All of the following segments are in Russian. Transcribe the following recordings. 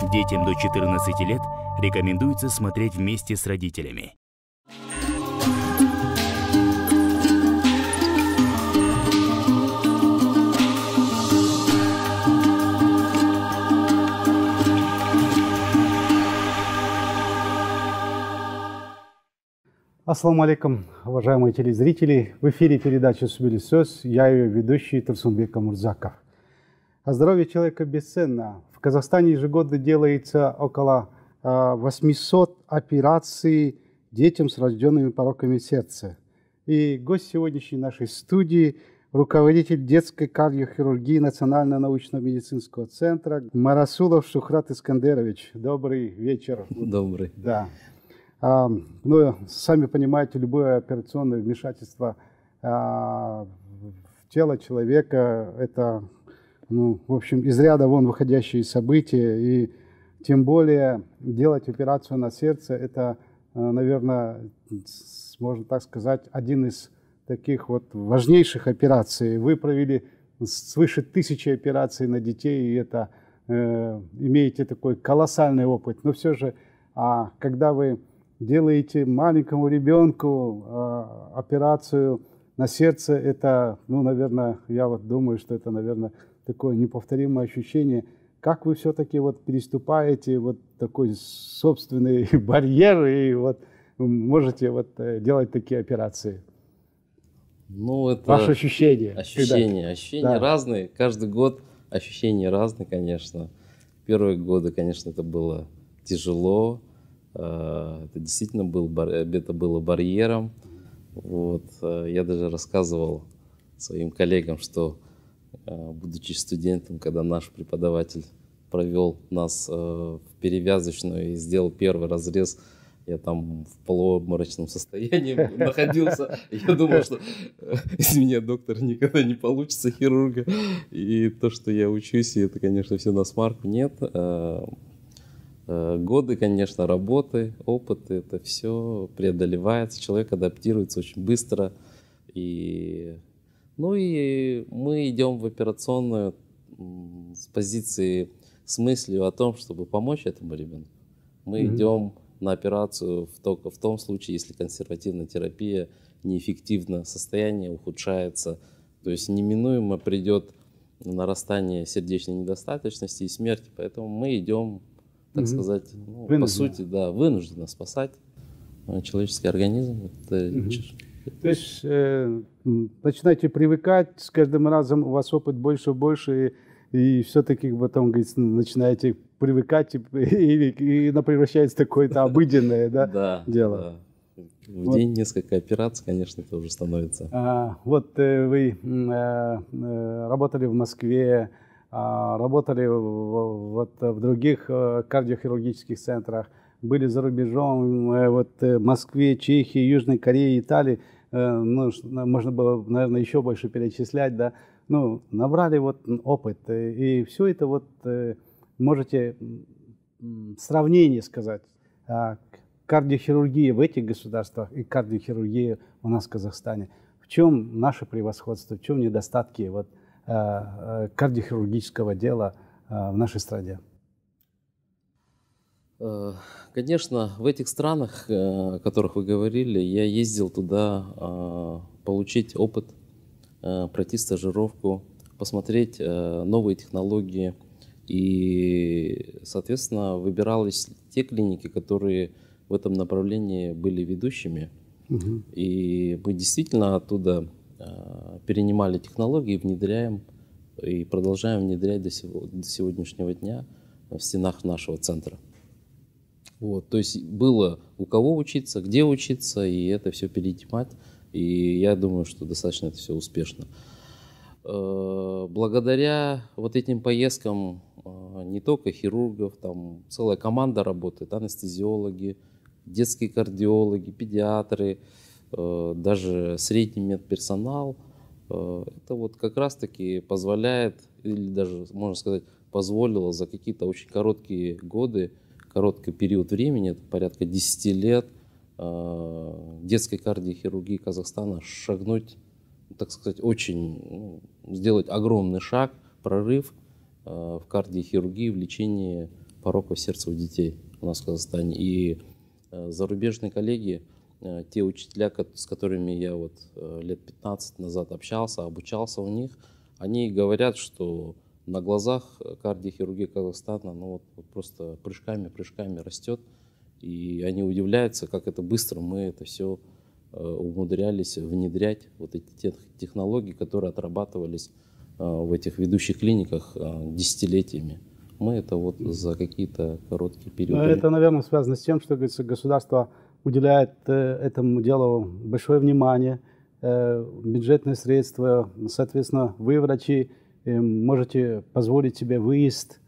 Детям до 14 лет рекомендуется смотреть вместе с родителями. Ассаламу алейкум, уважаемые телезрители. В эфире передача «Субили Сөз». Я ее ведущий Турсунбек Мурзаков. А здоровье человека бесценно. В Казахстане ежегодно делается около 800 операций детям с врожденными пороками сердца. И гость сегодняшней нашей студии – руководитель детской кардиохирургии Национального научно-медицинского центра Марасулов Шухрат Искандерович. Добрый вечер. Добрый. Да. Ну, сами понимаете, любое операционное вмешательство в тело человека – это, ну, в общем, из ряда вон выходящие события. И тем более делать операцию на сердце – это, наверное, можно так сказать, один из таких вот важнейших операций. Вы провели свыше 1000 операций на детей, и это имеете такой колоссальный опыт. Но все же, когда вы делаете маленькому ребенку операцию на сердце, это, ну, наверное, я вот думаю, что это, наверное, такое неповторимое ощущение. Как вы все-таки вот переступаете вот такой собственный барьер и вот можете вот делать такие операции? Ну, это Ваши ощущения? Ощущения Да. разные. Каждый год ощущения разные, конечно. Первые годы, конечно, это было тяжело. Это действительно было барьером. Вот. Я даже рассказывал своим коллегам, что, будучи студентом, когда наш преподаватель провел нас в перевязочную и сделал первый разрез, я там в полуобморочном состоянии находился. Я думал, что из меня доктор никогда не получится, хирурга. И то, что я учусь, это, конечно, все на смарку. Нет. Годы, конечно, работы, опыты, это все преодолевается, человек адаптируется очень быстро. Ну и мы идем в операционную с позиции, с мыслью о том, чтобы помочь этому ребенку. Мы идем на операцию только в том случае, если консервативная терапия неэффективна, состояние ухудшается, то есть неминуемо придет нарастание сердечной недостаточности и смерти, поэтому мы идем, так сказать, ну, по сути, да, вынуждены спасать человеческий организм. То есть начинаете привыкать, с каждым разом у вас опыт больше и больше, и все-таки потом, говорит, начинаете привыкать и превращается в такое-то обыденное дело. Да. В день несколько операций, конечно, это уже становится. Вот вы работали в Москве, работали в других кардиохирургических центрах, были за рубежом, вот в Москве, Чехии, Южной Корее, Италии, ну, можно было, наверное, еще больше перечислять, да, ну, набрали вот опыт, и все это вот можете сравнение сказать, кардиохирургия в этих государствах и кардиохирургия у нас в Казахстане. В чем наше превосходство, в чем недостатки вот кардиохирургического дела в нашей стране? Конечно, в этих странах, о которых вы говорили, я ездил туда получить опыт, пройти стажировку, посмотреть новые технологии. И, соответственно, выбирались те клиники, которые в этом направлении были ведущими. И мы действительно оттуда перенимали технологии, внедряем и продолжаем внедрять до сегодняшнего дня в стенах нашего центра. Вот, то есть было у кого учиться, где учиться, и это все перенимать. И я думаю, что достаточно это все успешно. Благодаря вот этим поездкам не только хирургов, там целая команда работает, анестезиологи, детские кардиологи, педиатры, даже средний медперсонал. Это вот как раз-таки позволяет, или даже, можно сказать, позволило за какие-то очень короткие годы, короткий период времени, это порядка 10 лет, детской кардиохирургии Казахстана шагнуть, так сказать, очень, сделать огромный шаг, прорыв в кардиохирургии, в лечении пороков сердца у детей у нас в Казахстане. И зарубежные коллеги, те учителя, с которыми я вот лет 15 назад общался, обучался у них, они говорят, что на глазах кардиохирургия Казахстана вот просто прыжками растет. И они удивляются, как это быстро мы это все умудрялись внедрять, вот эти технологии, которые отрабатывались в этих ведущих клиниках десятилетиями. Мы это вот за какие-то короткие периоды. Это, наверное, связано с тем, что, говорится, государство уделяет этому делу большое внимание, бюджетные средства. Соответственно, вы, врачи, можете позволить себе выезд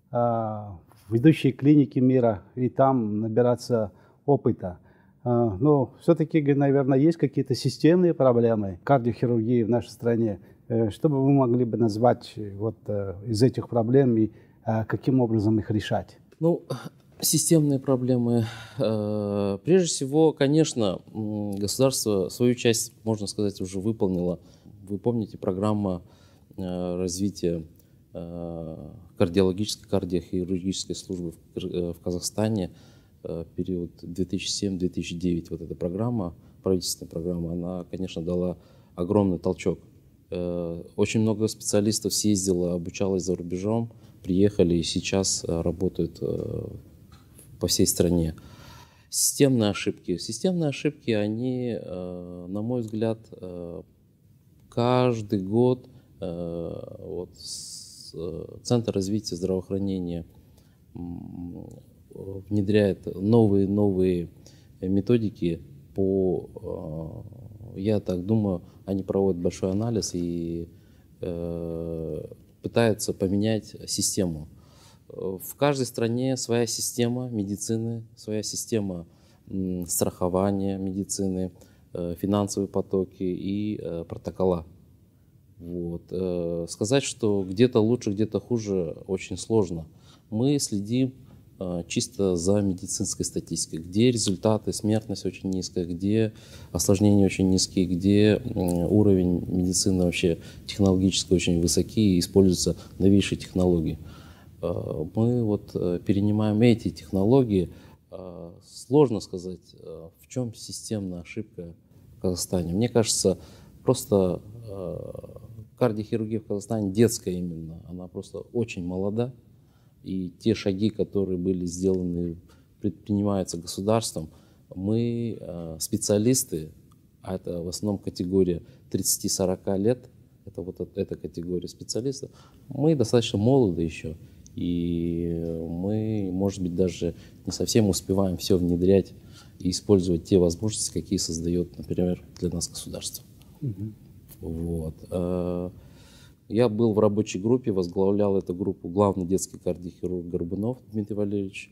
в ведущие клиники мира и там набираться опыта. Но все-таки, наверное, есть какие-то системные проблемы кардиохирургии в нашей стране. Что бы вы могли бы назвать вот из этих проблем и каким образом их решать? Ну, системные проблемы. Прежде всего, конечно, государство свою часть, можно сказать, уже выполнило. Вы помните, программа развития кардиологической, кардиохирургической службы в Казахстане, период 2007-2009. Вот эта программа, правительственная программа, она, конечно, дала огромный толчок. Очень много специалистов съездило, обучалось за рубежом, приехали и сейчас работают по всей стране. Системные ошибки. Системные ошибки, они, на мой взгляд, каждый год вот, Центр развития здравоохранения внедряет новые методики я так думаю, они проводят большой анализ и пытаются поменять систему. В каждой стране своя система медицины, своя система страхования медицины, финансовые потоки и протокола. Вот. Сказать, что где-то лучше, где-то хуже, очень сложно. Мы следим чисто за медицинской статистикой, где результаты, смертность очень низкая, где осложнения очень низкие, где уровень медицины вообще технологически очень высокий и используются новейшие технологии. Мы вот перенимаем эти технологии. Сложно сказать, в чем системная ошибка в Казахстане. Мне кажется, просто кардиохирургия в Казахстане детская именно, она просто очень молода. И те шаги, которые были сделаны, предпринимаются государством, мы, специалисты, а это в основном категория 30-40 лет, это вот эта категория специалистов, мы достаточно молоды еще. И мы, может быть, даже не совсем успеваем все внедрять и использовать те возможности, какие создает, например, для нас государство. Вот. Я был в рабочей группе, возглавлял эту группу главный детский кардиохирург Горбунов Дмитрий Валерьевич.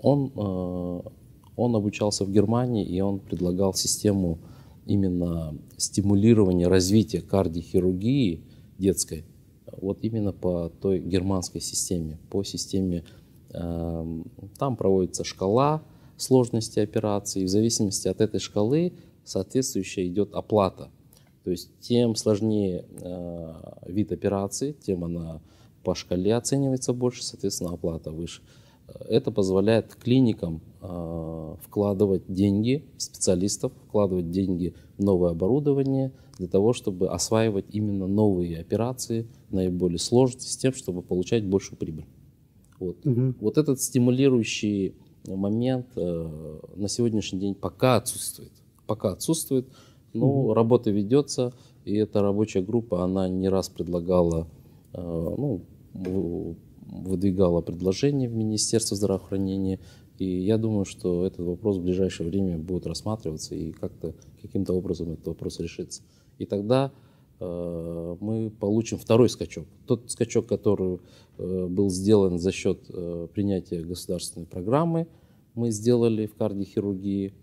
Он обучался в Германии, и он предлагал систему именно стимулирования развития кардиохирургии детской, вот именно по той германской системе, по системе, там проводится шкала сложности операции, и в зависимости от этой шкалы соответствующая идет оплата. То есть тем сложнее вид операции, тем она по шкале оценивается больше, соответственно, оплата выше. Это позволяет клиникам вкладывать деньги в специалистов, вкладывать деньги в новое оборудование для того, чтобы осваивать именно новые операции, наиболее сложные, с тем, чтобы получать большую прибыль. Вот. Вот этот стимулирующий момент на сегодняшний день пока отсутствует. Но работа ведется, и эта рабочая группа, она не раз предлагала, выдвигала предложения в Министерство здравоохранения, и я думаю, что этот вопрос в ближайшее время будет рассматриваться, и каким-то образом этот вопрос решится. И тогда мы получим второй скачок. Тот скачок, который был сделан за счет принятия государственной программы, мы сделали в кардиохирургии.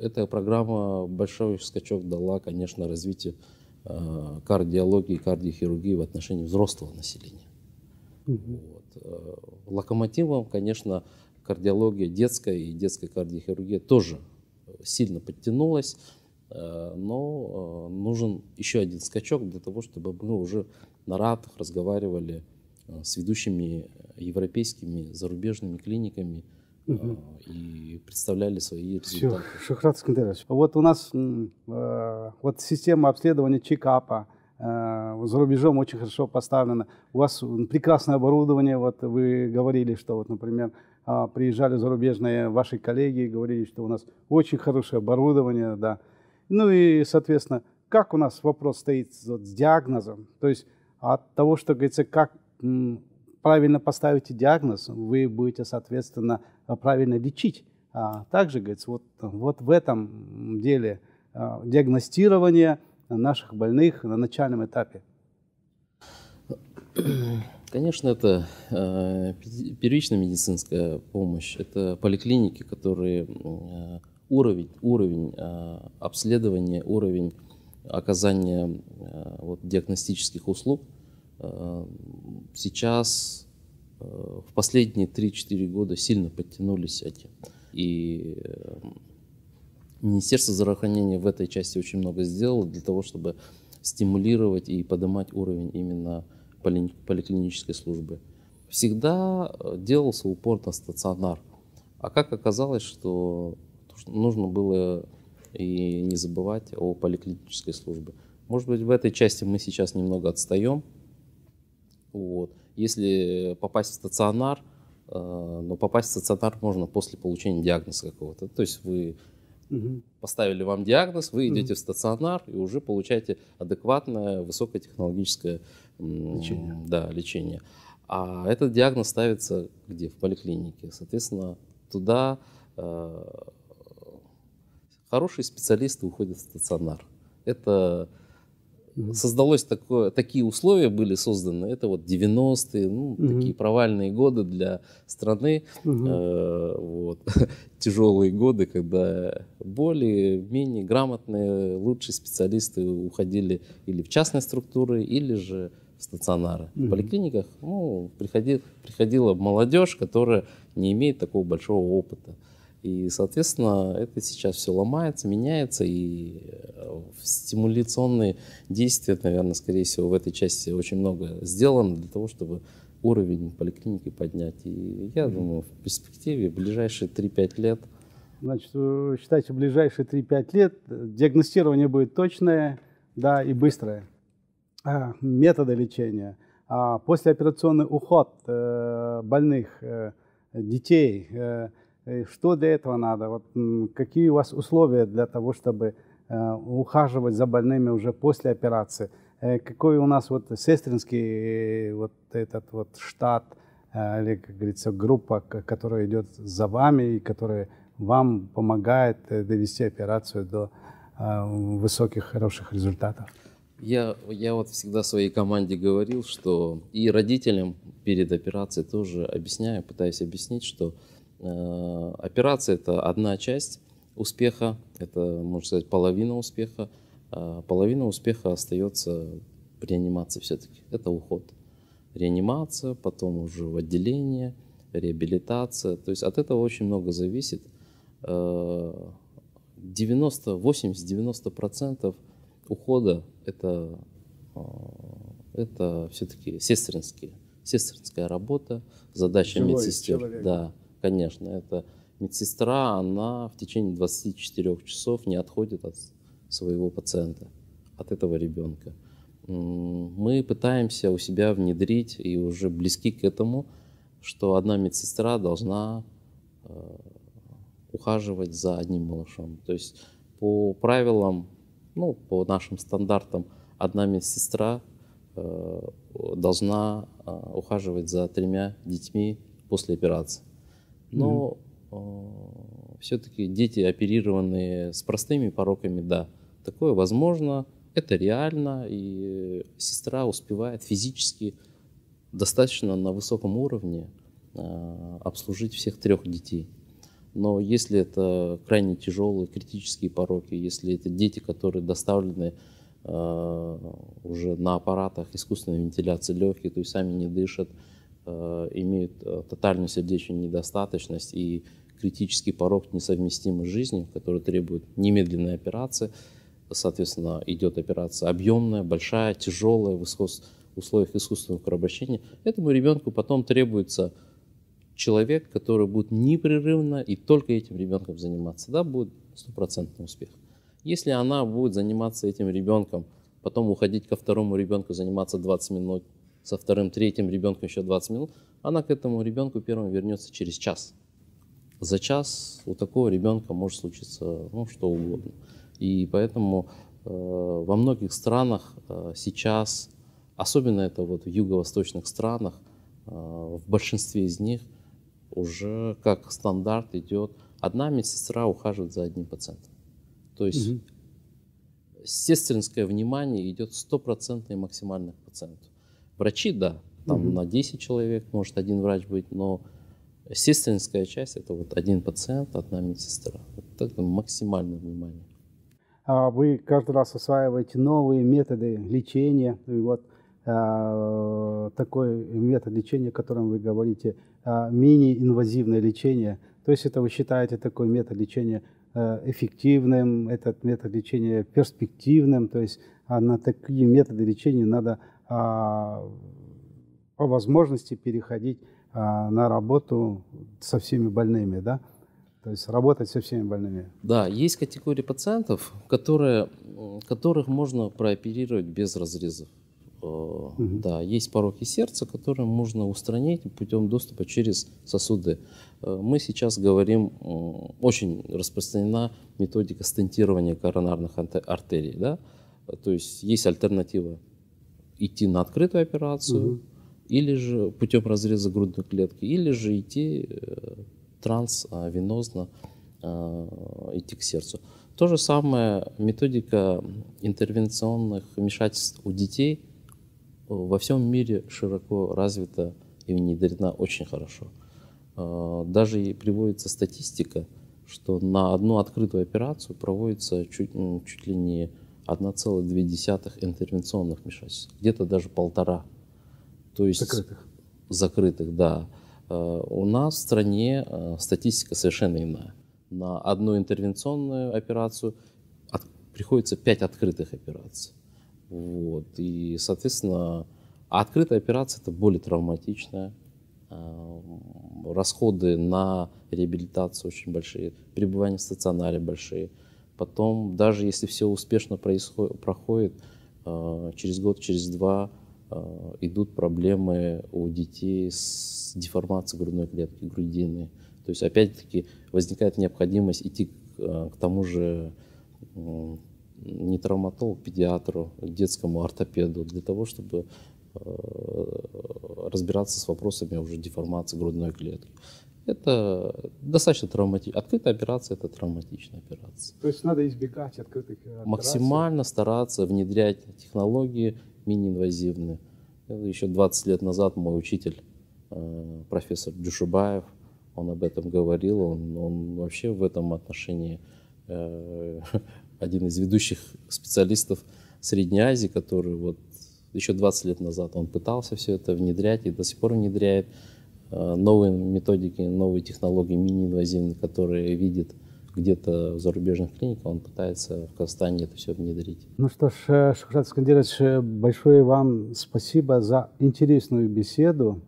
Эта программа большой скачок дала, конечно, развитию кардиологии и кардиохирургии в отношении взрослого населения. Вот. Локомотивом, конечно, кардиология детская и детская кардиохирургия тоже сильно подтянулась, но нужен еще один скачок для того, чтобы мы уже на ратах разговаривали с ведущими европейскими, зарубежными клиниками и представляли свои результаты. Шухрат Скандерович, вот у нас вот система обследования чекапа за рубежом очень хорошо поставлена. У вас прекрасное оборудование. Вот вы говорили, что, вот, например, приезжали зарубежные ваши коллеги и говорили, что у нас очень хорошее оборудование, да. Ну и, соответственно, как у нас вопрос стоит вот с диагнозом? То есть от того, что, говорится, как правильно поставите диагноз, вы будете, соответственно, правильно лечить. А также, говорится, вот в этом деле диагностирование наших больных на начальном этапе. Конечно, это первичная медицинская помощь, это поликлиники, которые уровень обследования, уровень оказания диагностических услуг сейчас в последние 3-4 года сильно подтянулись этим. И Министерство здравоохранения в этой части очень много сделало для того, чтобы стимулировать и поднимать уровень именно поликлинической службы. Всегда делался упор на стационар. А как оказалось, что нужно было и не забывать о поликлинической службе. Может быть, в этой части мы сейчас немного отстаем. Вот. Если попасть в стационар, но попасть в стационар можно после получения диагноза какого-то. То есть вы поставили вам диагноз, вы идете в стационар и уже получаете адекватное высокотехнологическое лечение. А этот диагноз ставится где? В поликлинике. Соответственно, туда хорошие специалисты уходят в стационар. Это создалось такие условия были созданы. Это вот 90-е, такие провальные годы для страны. Тяжелые годы, когда более-менее грамотные, лучшие специалисты уходили или в частные структуры, или же в стационары. В поликлиниках приходила молодежь, которая не имеет такого большого опыта. И, соответственно, это сейчас все ломается, меняется, и стимуляционные действия, наверное, скорее всего, в этой части очень много сделано для того, чтобы уровень поликлиники поднять. И я думаю, в перспективе, в ближайшие 3-5 лет... Значит, вы считаете, в ближайшие 3-5 лет диагностирование будет точное, да, и быстрое. Методы лечения. Послеоперационный уход больных детей. Что для этого надо? Вот, какие у вас условия для того, чтобы ухаживать за больными уже после операции? Какой у нас сестринский штат, или, как говорится, группа, которая идет за вами и которая вам помогает довести операцию до высоких, хороших результатов? Я всегда своей команде говорил, что и родителям перед операцией тоже пытаюсь объяснить, что операция – это одна часть успеха, это, можно сказать, половина успеха. Половина успеха остается в реанимации все-таки. Это уход. Реанимация, потом уже в отделение, реабилитация. То есть от этого очень много зависит. 80-90% ухода – это все-таки сестринская работа, задача медсестер. Да, конечно, это медсестра, она в течение 24 часов не отходит от своего пациента, от этого ребенка. Мы пытаемся у себя внедрить и уже близки к этому, что одна медсестра должна ухаживать за одним малышом. То есть по правилам, по нашим стандартам, одна медсестра должна ухаживать за 3 детьми после операции. Но все-таки дети, оперированные с простыми пороками, да, такое возможно, это реально, и сестра успевает физически достаточно на высоком уровне обслужить всех 3 детей. Но если это крайне тяжелые критические пороки, если это дети, которые доставлены уже на аппаратах искусственной вентиляции легких, то есть сами не дышат, имеют тотальную сердечную недостаточность и критический порок несовместимый с жизнью, который требует немедленной операции. Соответственно, идет операция объемная, большая, тяжелая, условиях искусственного кровообращения, этому ребенку потом требуется человек, который будет непрерывно и только этим ребенком заниматься. Да, будет стопроцентный успех. Если она будет заниматься этим ребенком, потом уходить ко второму ребенку, заниматься 20 минут, со вторым, третьим ребенком еще 20 минут, она к этому ребенку первому вернется через час. За час у такого ребенка может случиться что угодно. И поэтому во многих странах сейчас, особенно это вот в юго-восточных странах, в большинстве из них уже как стандарт идет, одна медсестра ухаживает за одним пациентом. То есть сестринское внимание идет 100% максимально к пациенту. Врачи, да, там на 10 человек может один врач быть, но сестринская часть это вот один пациент, одна медсестра. Вот это максимальное внимание. Вы каждый раз осваиваете новые методы лечения. И вот такой метод лечения, о котором вы говорите, мини-инвазивное лечение. То есть это вы считаете такой метод лечения эффективным, этот метод лечения перспективным. То есть на такие методы лечения надо по возможности переходить на работу со всеми больными, да? То есть работать со всеми больными. Да, есть категории пациентов, которых можно прооперировать без разрезов. Да, есть пороки сердца, которые можно устранить путем доступа через сосуды. Мы сейчас говорим, очень распространена методика стентирования коронарных артерий. Да? То есть есть альтернатива идти на открытую операцию, или же путем разреза грудной клетки, или же идти трансвенозно идти к сердцу. То же самое методика интервенционных вмешательств у детей во всем мире широко развита и внедрена очень хорошо. Даже и приводится статистика, что на одну открытую операцию проводится чуть ли не 1,2 интервенционных вмешательств, где-то даже 1,5. То есть закрытых, да. У нас в стране статистика совершенно иная. На одну интервенционную операцию приходится 5 открытых операций. Вот. И, соответственно, открытая операция это более травматичная. Расходы на реабилитацию очень большие, пребывание в стационаре большие. Потом, даже если все успешно проходит, через год, через два идут проблемы у детей с деформацией грудной клетки, грудины. То есть, опять-таки, возникает необходимость идти к тому же не травматологу, педиатру, детскому ортопеду, для того, чтобы разбираться с вопросами уже деформации грудной клетки. Это достаточно травматично. Открытая операция – это травматичная операция. То есть надо избегать открытых операций? Максимально стараться внедрять технологии мини-инвазивные. Еще 20 лет назад мой учитель, профессор Джушубаев, он об этом говорил. Он вообще в этом отношении один из ведущих специалистов Средней Азии, который вот еще 20 лет назад он пытался все это внедрять и до сих пор внедряет новые методики, новые технологии мини-инвазивные, которые видит где-то в зарубежных клиниках, он пытается в Казахстане это все внедрить. Ну что ж, Шухрат Искандерович, большое вам спасибо за интересную беседу.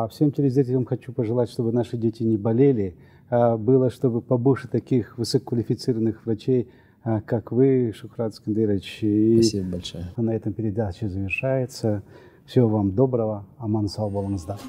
Всем телезрителям хочу пожелать, чтобы наши дети не болели, было, чтобы побольше таких высококвалифицированных врачей, как вы, Шухрат Искандерович. Спасибо большое. На этом передача завершается. Всего вам доброго. Аман сау болыңыздар.